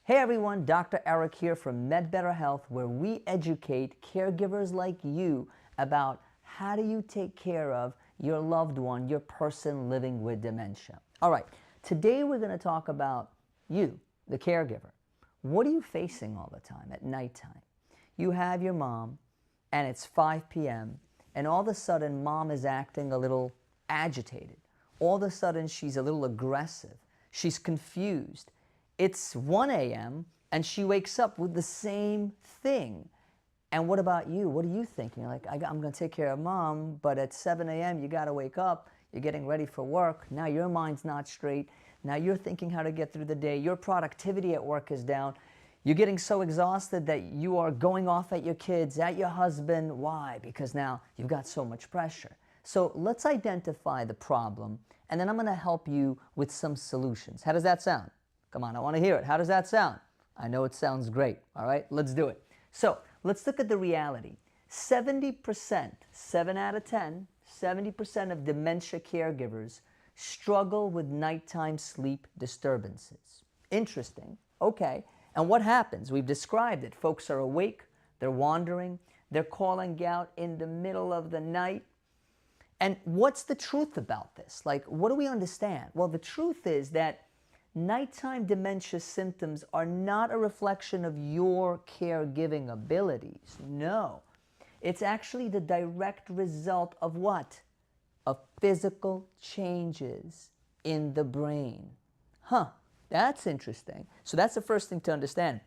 Hey everyone, Dr. Eric here from MedBetter Health, where we educate caregivers like you about how do you take care of your loved one, your person living with dementia. All right, today we're going to talk about you, the caregiver. What are you facing all the time at nighttime? You have your mom, and it's 5 p.m., and all of a sudden mom is acting a little agitated. All of a sudden she's a little aggressive. She's confused. It's 1 a.m. and she wakes up with the same thing. And what about you? What are you thinking? You're like, I'm going to take care of mom, but at 7 a.m. you got to wake up. You're getting ready for work. Now your mind's not straight. Now you're thinking how to get through the day. Your productivity at work is down. You're getting so exhausted that you are going off at your kids, at your husband. Why? Because now you've got so much pressure. So let's identify the problem, and then I'm going to help you with some solutions. How does that sound? Come on, I want to hear it. How does that sound? I know it sounds great. All right, let's do it. So let's look at the reality. 70%, 7 out of 10, 70% of dementia caregivers struggle with nighttime sleep disturbances. Interesting. Okay. And what happens? We've described it. Folks are awake. They're wandering. They're calling out in the middle of the night. And what's the truth about this? Like, what do we understand? Well, the truth is that nighttime dementia symptoms are not a reflection of your caregiving abilities. No. It's actually the direct result of what? Of physical changes in the brain. Huh, that's interesting. So that's the first thing to understand.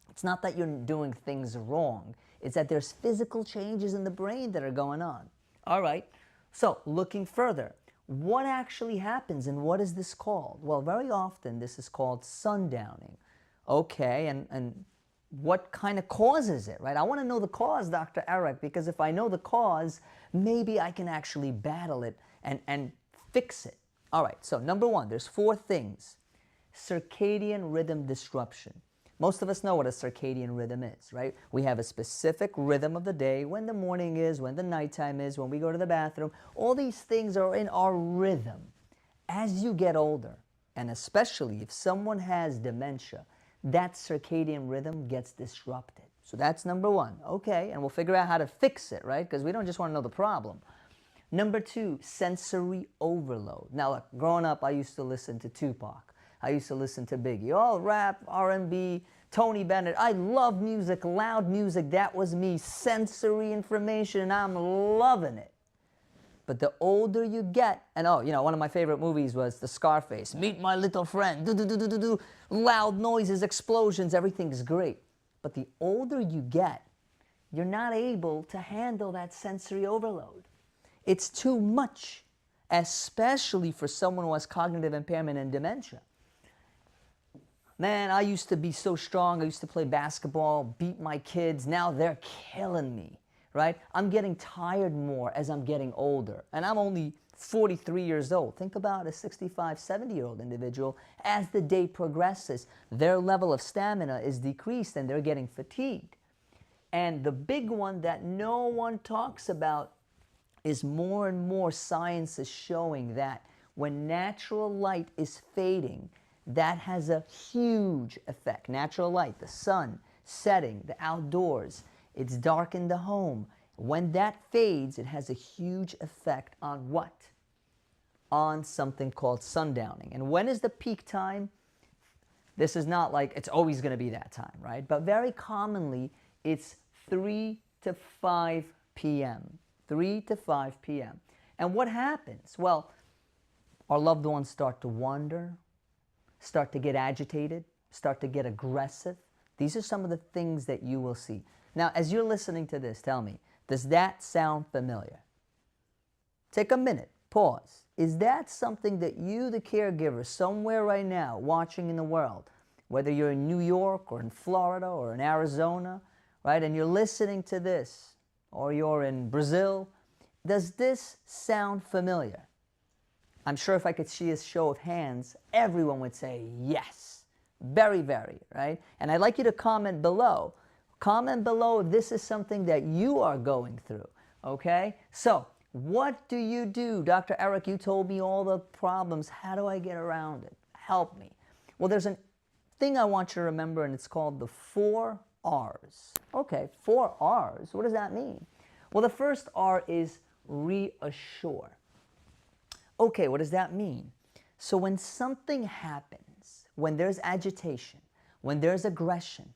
It's not that you're doing things wrong. It's that there's physical changes in the brain that are going on. All right. So looking further, what actually happens and what is this called? Well, very often this is called sundowning. Okay, and what kind of causes it, right? I want to know the cause, Dr. Eric, because if I know the cause, maybe I can actually battle it and fix it. All right, so number one, there's 4 things. Circadian rhythm disruption. Most of us know what a circadian rhythm is, right? We have a specific rhythm of the day, when the morning is, when the nighttime is, when we go to the bathroom. All these things are in our rhythm. As you get older, and especially if someone has dementia, that circadian rhythm gets disrupted. So that's number 1. Okay, and we'll figure out how to fix it, right? Because we don't just want to know the problem. Number 2, sensory overload. Now, look, growing up, I used to listen to Tupac. I used to listen to Biggie, all rap, R&B, Tony Bennett. I love music, loud music. That was me, sensory information, and I'm loving it. But the older you get, and one of my favorite movies was The Scarface. Meet my little friend, do-do-do-do-do, loud noises, explosions, everything's great. But the older you get, you're not able to handle that sensory overload. It's too much, especially for someone who has cognitive impairment and dementia. Man, I used to be so strong. I used to play basketball, beat my kids. Now they're killing me, right? I'm getting tired more as I'm getting older. And I'm only 43 years old. Think about a 65, 70-year-old individual. As the day progresses, their level of stamina is decreased and they're getting fatigued. And the big one that no one talks about is more and more science is showing that when natural light is fading, that has a huge effect. Natural light, the sun, setting, the outdoors, it's dark in the home. When that fades, it has a huge effect on what? On something called sundowning. And when is the peak time? This is not like it's always going to be that time, right? But very commonly, it's 3 to 5 p.m. 3 to 5 p.m. And what happens? Well, our loved ones start to wander, start to get agitated, start to get aggressive. These are some of the things that you will see. Now, as you're listening to this, tell me, does that sound familiar? Take a minute, pause. Is that something that you, the caregiver, somewhere right now, watching in the world, whether you're in New York or in Florida or in Arizona, right, and you're listening to this, or you're in Brazil, does this sound familiar? I'm sure if I could see a show of hands, everyone would say yes. Very, very, right? And I'd like you to comment below. Comment below if this is something that you are going through, okay? So, what do you do? Dr. Eric, you told me all the problems. How do I get around it? Help me. Well, there's a thing I want you to remember, and it's called the 4 R's. Okay, 4 R's. What does that mean? Well, the first R is reassure. Okay, what does that mean? So when something happens, when there's agitation, when there's aggression,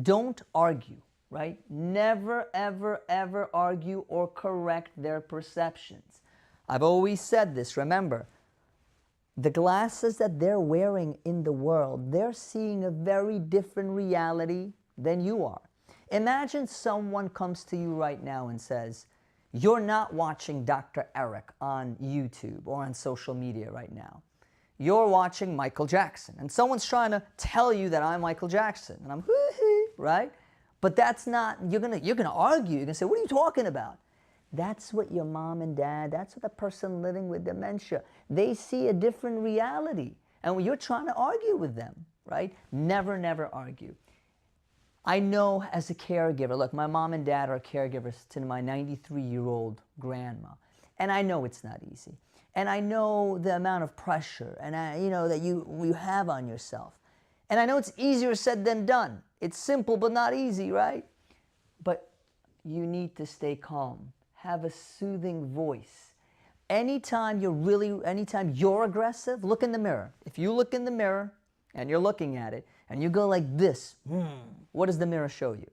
don't argue, right? Never, ever, ever argue or correct their perceptions. I've always said this, remember, the glasses that they're wearing in the world, they're seeing a very different reality than you are. Imagine someone comes to you right now and says, you're not watching Dr. Eric on YouTube or on social media right now. You're watching Michael Jackson. And someone's trying to tell you that I'm Michael Jackson. And I'm, right? But that's not, you're gonna argue. You're gonna say, what are you talking about? That's what your mom and dad, that's what the person living with dementia, they see a different reality. And when you're trying to argue with them, right? Never, never argue. I know as a caregiver, look, my mom and dad are caregivers to my 93-year-old grandma. And I know it's not easy. And I know the amount of pressure and that you have on yourself. And I know it's easier said than done. It's simple but not easy, right? But you need to stay calm. Have a soothing voice. Anytime you're aggressive, look in the mirror. If you look in the mirror and you're looking at it and you go like this, what does the mirror show you?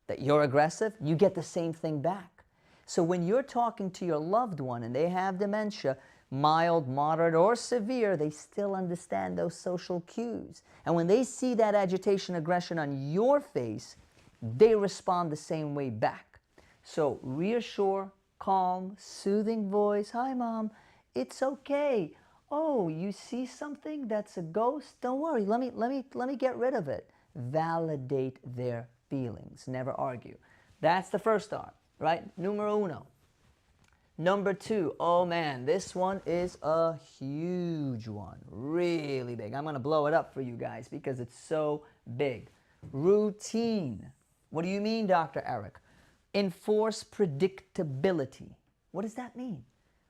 That you're aggressive? You get the same thing back. So when you're talking to your loved one and they have dementia, mild, moderate, or severe, they still understand those social cues. And when they see that agitation, aggression on your face, they respond the same way back. So reassure, calm, soothing voice. Hi, Mom. It's okay. Oh, you see something that's a ghost? Don't worry. Let me get rid of it. Validate their feelings. Never argue. That's the first R, right? Numero uno. Number 2. Oh man, this one is a huge one. Really big. I'm going to blow it up for you guys because it's so big. Routine. What do you mean, Dr. Eric? Enforce predictability. What does that mean?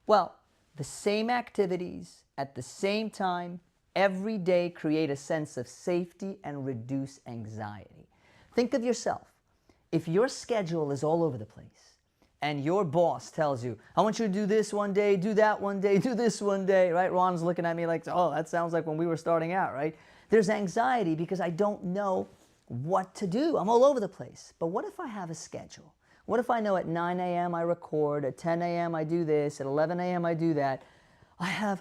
Well, the same activities at the same time every day create a sense of safety and reduce anxiety. Think of yourself. If your schedule is all over the place and your boss tells you, I want you to do this one day, do that one day, do this one day, right? Ron's looking at me like, oh, that sounds like when we were starting out, right? There's anxiety because I don't know what to do. I'm all over the place. But what if I have a schedule? What if I know at 9 a.m. I record, at 10 a.m. I do this, at 11 a.m. I do that? I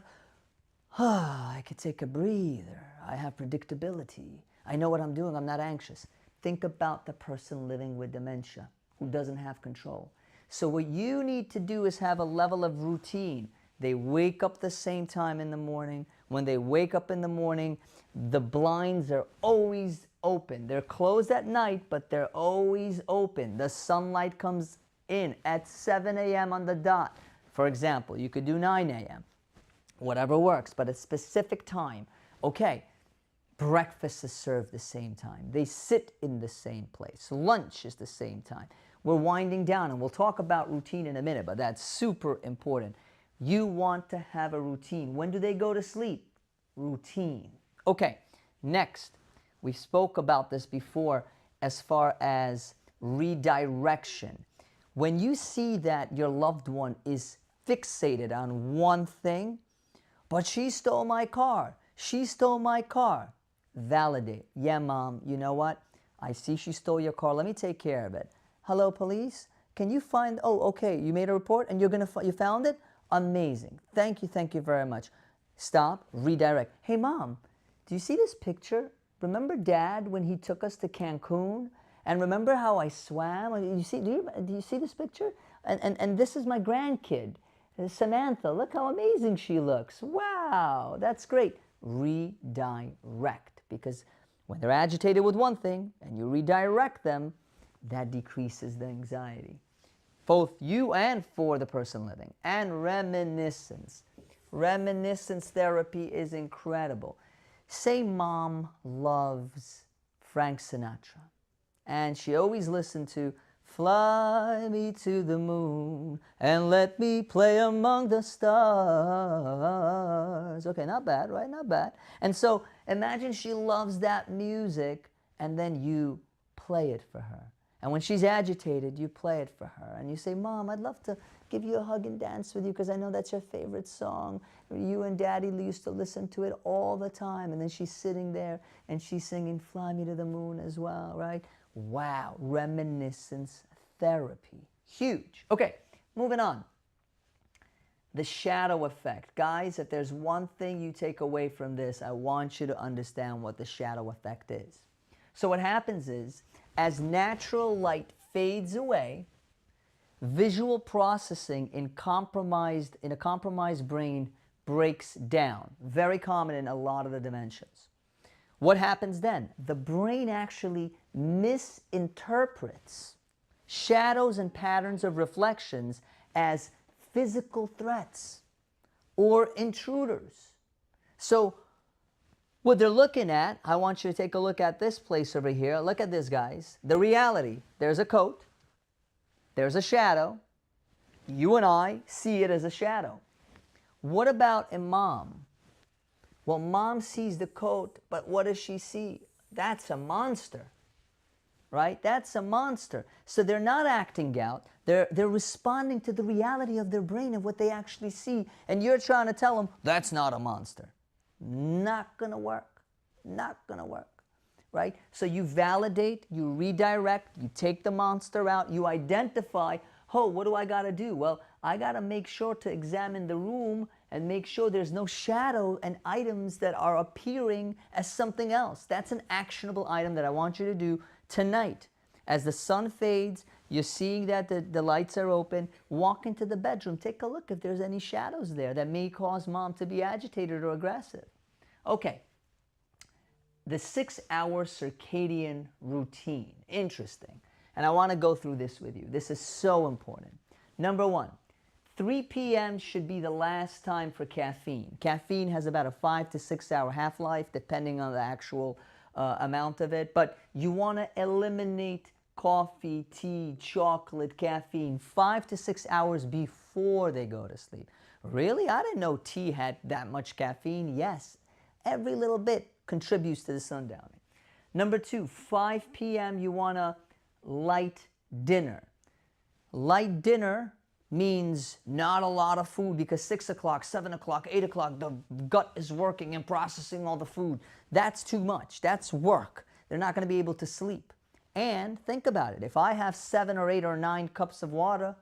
could take a breather. I have predictability. I know what I'm doing. I'm not anxious. Think about the person living with dementia who doesn't have control. So what you need to do is have a level of routine. They wake up the same time in the morning. When they wake up in the morning, the blinds are always open. They're closed at night, but they're always open. The sunlight comes in at 7 a.m. on the dot. For example, you could do 9 a.m. Whatever works, but a specific time. Okay, breakfast is served the same time. They sit in the same place. Lunch is the same time. We're winding down, and we'll talk about routine in a minute, but that's super important. You want to have a routine. When do they go to sleep? Routine. Okay, next. We spoke about this before as far as redirection. When you see that your loved one is fixated on one thing, but she stole my car, she stole my car, validate. Yeah, Mom, you know what? I see she stole your car. Let me take care of it. Hello, police? Can you find, oh, okay, you made a report and you found it? Amazing. Thank you very much. Stop, redirect. Hey, Mom, do you see this picture? Remember Dad when he took us to Cancun? And remember how I swam? Do you see this picture? And this is my grandkid, Samantha. Look how amazing she looks. Wow, that's great. Redirect. Because when they're agitated with one thing and you redirect them, that decreases the anxiety. Both you and for the person living. And reminiscence. Reminiscence therapy is incredible. Say Mom loves Frank Sinatra, and she always listened to Fly me to the moon and let me play among the stars. Okay, not bad, right? Not bad. And so imagine she loves that music and then you play it for her. And when she's agitated, you play it for her. And you say, Mom, I'd love to give you a hug and dance with you because I know that's your favorite song. You and Daddy used to listen to it all the time. And then she's sitting there and she's singing Fly Me to the Moon as well, right? Wow, reminiscence therapy. Huge. Okay, moving on. The shadow effect. Guys, if there's one thing you take away from this, I want you to understand what the shadow effect is. So what happens is, as natural light fades away, visual processing in a compromised brain breaks down. Very common in a lot of the dementias. What happens then? The brain actually misinterprets shadows and patterns of reflections as physical threats or intruders. So what they're looking at, I want you to take a look at this place over here. Look at this, guys. The reality, there's a coat, there's a shadow. You and I see it as a shadow. What about a mom? Well, mom sees the coat, but what does she see? That's a monster, right? That's a monster. So they're not acting out. They're responding to the reality of their brain and what they actually see. And you're trying to tell them, that's not a monster. Not going to work. Not going to work, right? So you validate, you redirect, you take the monster out, you identify, oh, what do I got to do? Well, I got to make sure to examine the room and make sure there's no shadow and items that are appearing as something else. That's an actionable item that I want you to do tonight. As the sun fades, you're seeing that the lights are open. Walk into the bedroom. Take a look if there's any shadows there that may cause mom to be agitated or aggressive. Okay. The 6-hour circadian routine. Interesting. And I want to go through this with you. This is so important. Number one, 3 p.m. should be the last time for caffeine. Caffeine has about a 5 to 6 hour half-life, depending on the actual amount of it. But you want to eliminate coffee, tea, chocolate, caffeine 5 to 6 hours before they go to sleep. Really? I didn't know tea had that much caffeine. Yes, every little bit contributes to the sundowning. Number two, 5 p.m. you want a light dinner. Light dinner means not a lot of food because 6 o'clock, 7 o'clock, 8 o'clock, the gut is working and processing all the food. That's too much. That's work. They're not going to be able to sleep. And think about it. If I have 7 or 8 or 9 cups of water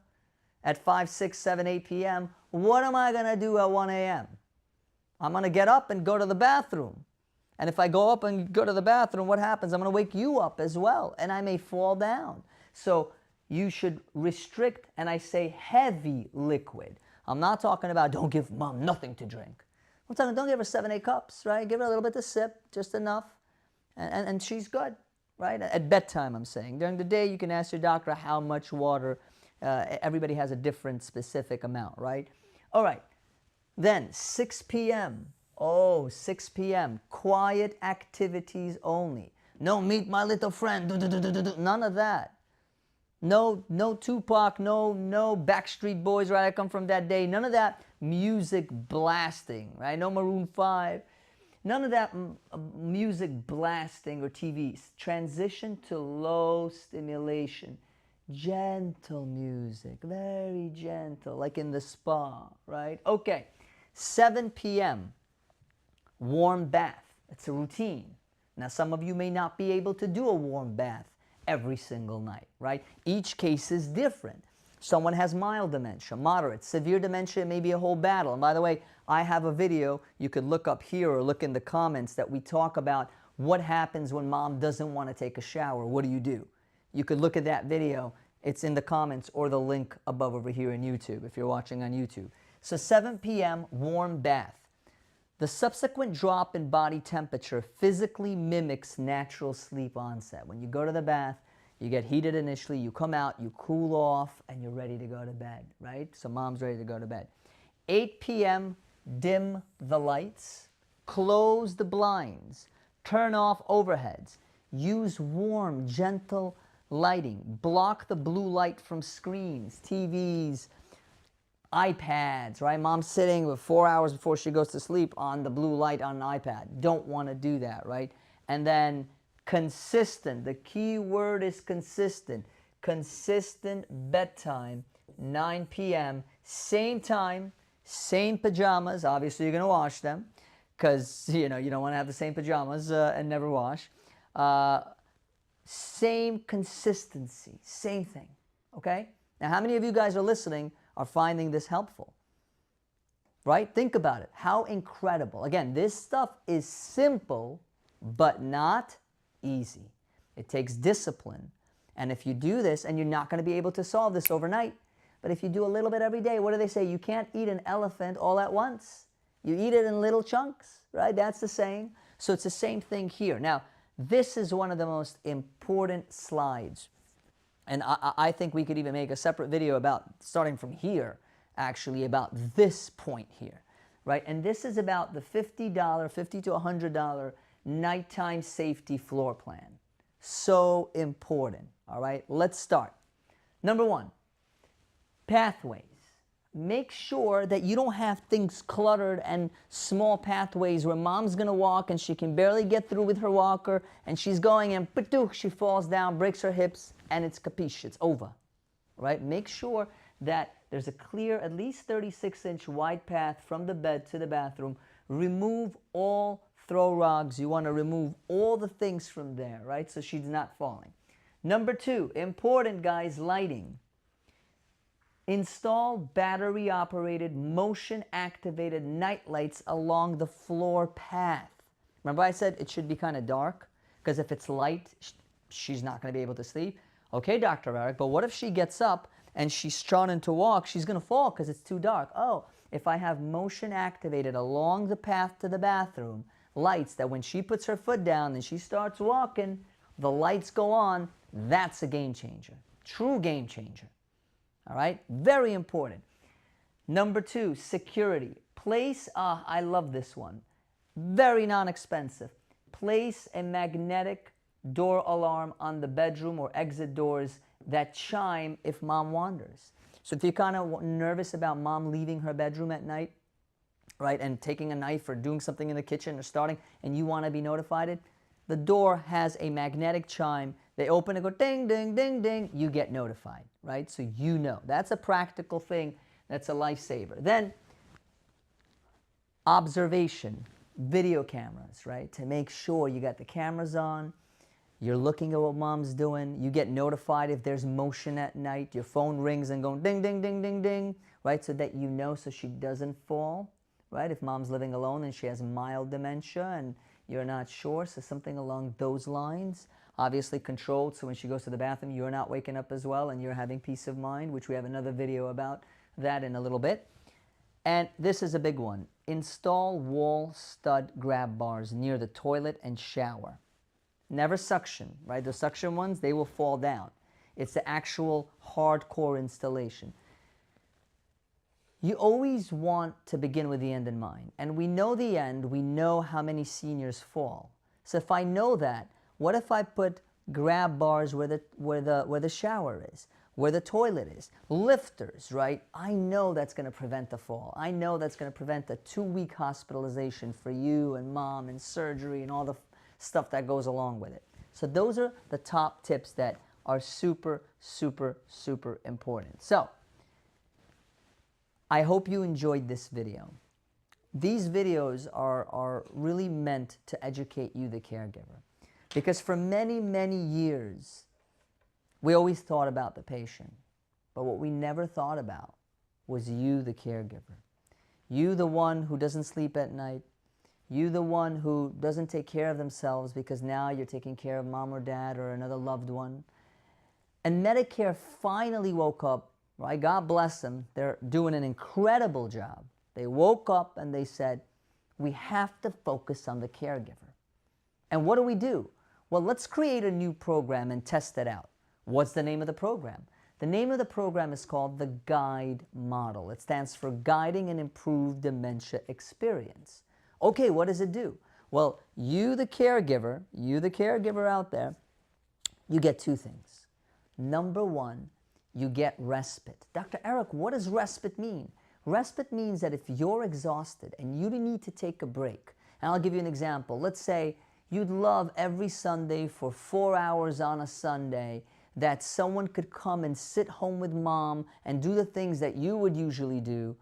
at 5, 6, 7, 8 p.m., what am I going to do at 1 a.m.? I'm going to get up and go to the bathroom. And if I go up and go to the bathroom, what happens? I'm going to wake you up as well, and I may fall down. So you should restrict, and I say heavy liquid. I'm not talking about don't give mom nothing to drink. I'm talking don't give her 7, 8 cups, right? Give her a little bit to sip, just enough, and she's good, right? At bedtime, I'm saying. During the day, you can ask your doctor how much water. Everybody has a different specific amount, right? All right. Then 6 p.m. Oh, 6 p.m. Quiet activities only. No meet my little friend. None of that. No Tupac, no Backstreet Boys, right? I come from that day. None of that music blasting, right? No Maroon 5. None of that music blasting or TVs. Transition to low stimulation. Gentle music, very gentle, like in the spa, right? Okay, 7 p.m. Warm bath. It's a routine. Now, some of you may not be able to do a warm bath every single night, right? Each case is different. Someone has mild dementia, moderate, severe dementia, may be a whole battle. And by the way, I have a video you could look up here or look in the comments that we talk about what happens when mom doesn't want to take a shower. What do? You could look at that video. It's in the comments or the link above over here in YouTube if you're watching on YouTube. So 7 p.m. warm bath. The subsequent drop in body temperature physically mimics natural sleep onset. When you go to the bath, you get heated initially, you come out, you cool off, and you're ready to go to bed, right? So mom's ready to go to bed. 8 p.m., dim the lights, close the blinds, turn off overheads, use warm, gentle lighting. Block the blue light from screens, TVs, iPads, right? Mom's sitting with 4 hours before she goes to sleep on the blue light on an iPad. Don't want to do that, right? And then consistent. The key word is consistent. Consistent bedtime, 9 p.m., same time, same pajamas. Obviously, you're going to wash them because, you don't want to have the same pajamas and never wash. Same consistency, same thing, okay? Now, how many of you guys are listening are finding this helpful? Right? Think about it. How incredible. Again, this stuff is simple, but not easy. It takes discipline. And if you do this, and you're not going to be able to solve this overnight, but if you do a little bit every day, what do they say? You can't eat an elephant all at once. You eat it in little chunks, right? That's the saying. So it's the same thing here. Now, this is one of the most important slides. And I think we could even make a separate video about, starting from here, actually, about this point here, right? And this is about the $50 to $100 nighttime safety floor plan. So important, all right? Let's start. Number one, pathways. Make sure that you don't have things cluttered and small pathways where mom's going to walk and she can barely get through with her walker and she's going and she falls down, breaks her hips, and it's capiche, it's over, right? Make sure that there's a clear, at least 36-inch wide path from the bed to the bathroom. Remove all throw rugs. You want to remove all the things from there, right? So she's not falling. Number two, important, guys, lighting. Install battery-operated, motion-activated night lights along the floor path. Remember I said it should be kind of dark? Because if it's light, she's not going to be able to sleep. Okay, Dr. Eric, but what if she gets up and she's trying to walk? She's going to fall because it's too dark. Oh, if I have motion-activated along the path to the bathroom, lights that when she puts her foot down and she starts walking, the lights go on, that's a game changer. True game changer. All right, very important. Number two, security. Place, I love this one, very non-expensive. Place a magnetic door alarm on the bedroom or exit doors that chime if mom wanders. So if you're kind of nervous about mom leaving her bedroom at night, right, and taking a knife or doing something in the kitchen or starting, and you want to be notified, the door has a magnetic chime. They open and go ding, ding, ding, ding. You get notified, right? So you know. That's a practical thing. That's a lifesaver. Then, observation, video cameras, right? To make sure you got the cameras on, you're looking at what mom's doing, you get notified if there's motion at night, your phone rings and going ding, ding, ding, ding, ding, right? So that you know so she doesn't fall, right? If mom's living alone and she has mild dementia and you're not sure, so something along those lines. Obviously controlled, so when she goes to the bathroom, you're not waking up as well and you're having peace of mind, which we have another video about that in a little bit. And this is a big one. Install wall stud grab bars near the toilet and shower. Never suction, right? The suction ones, they will fall down. It's the actual hardcore installation. You always want to begin with the end in mind. And we know the end, we know how many seniors fall. So if I know that, what if I put grab bars where the shower is, where the toilet is, lifters, right? I know that's going to prevent the fall. I know that's going to prevent a 2-week hospitalization for you and mom and surgery and all the stuff that goes along with it. So those are the top tips that are super, super, super important. So I hope you enjoyed this video. These videos are really meant to educate you, the caregiver. Because for many, many years, we always thought about the patient. But what we never thought about was you, the caregiver. You, the one who doesn't sleep at night. You, the one who doesn't take care of themselves because now you're taking care of mom or dad or another loved one. And Medicare finally woke up, right? God bless them. They're doing an incredible job. They woke up and they said, we have to focus on the caregiver. And what do? Well, let's create a new program and test it out. What's the name of the program? The name of the program is called the GUIDE model. It stands for Guiding an Improved Dementia Experience. Okay, what does it do? Well, you the caregiver out there, you get two things. Number one, you get respite. Dr. Eric, what does respite mean? Respite means that if you're exhausted and you need to take a break, and I'll give you an example. Let's say you'd love every Sunday for 4 hours on a Sunday that someone could come and sit home with mom and do the things that you would usually do,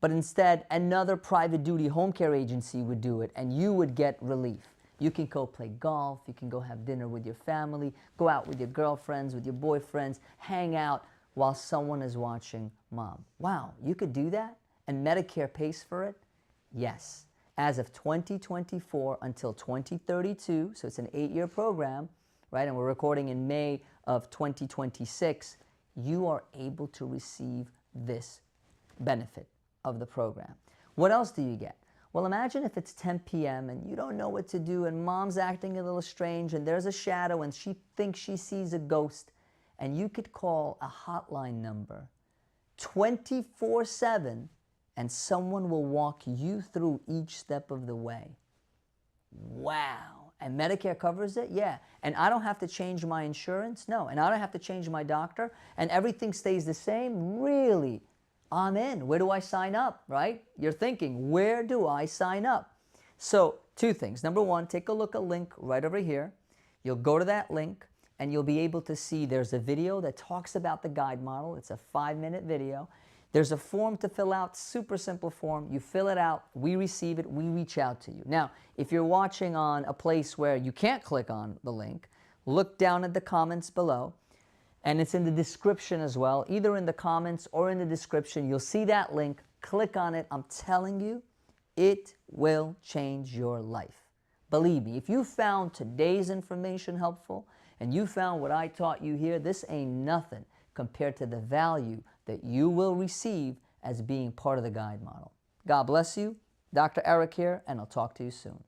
but instead another private duty home care agency would do it and you would get relief. You can go play golf, you can go have dinner with your family, go out with your girlfriends, with your boyfriends, hang out while someone is watching mom. Wow, you could do that? And Medicare pays for it? Yes. As of 2024 until 2032, so it's an 8-year program, right? And we're recording in May of 2026, you are able to receive this benefit of the program. What else do you get? Well, imagine if it's 10 p.m. and you don't know what to do and mom's acting a little strange and there's a shadow and she thinks she sees a ghost, and you could call a hotline number 24/7 and someone will walk you through each step of the way. Wow. And Medicare covers it? Yeah. And I don't have to change my insurance? No. And I don't have to change my doctor? And everything stays the same? Really? I'm in. Where do I sign up, right? You're thinking, where do I sign up? So, two things. Number one, take a look at a link right over here. You'll go to that link and you'll be able to see there's a video that talks about the guide model. It's a 5-minute video. There's a form to fill out, super simple form. You fill it out, we receive it, we reach out to you. Now, if you're watching on a place where you can't click on the link, look down at the comments below, and it's in the description as well. Either in the comments or in the description, you'll see that link. Click on it. I'm telling you, it will change your life. Believe me, if you found today's information helpful and you found what I taught you here, this ain't nothing compared to the value that you will receive as being part of the guide model. God bless you. Dr. Eric here, and I'll talk to you soon.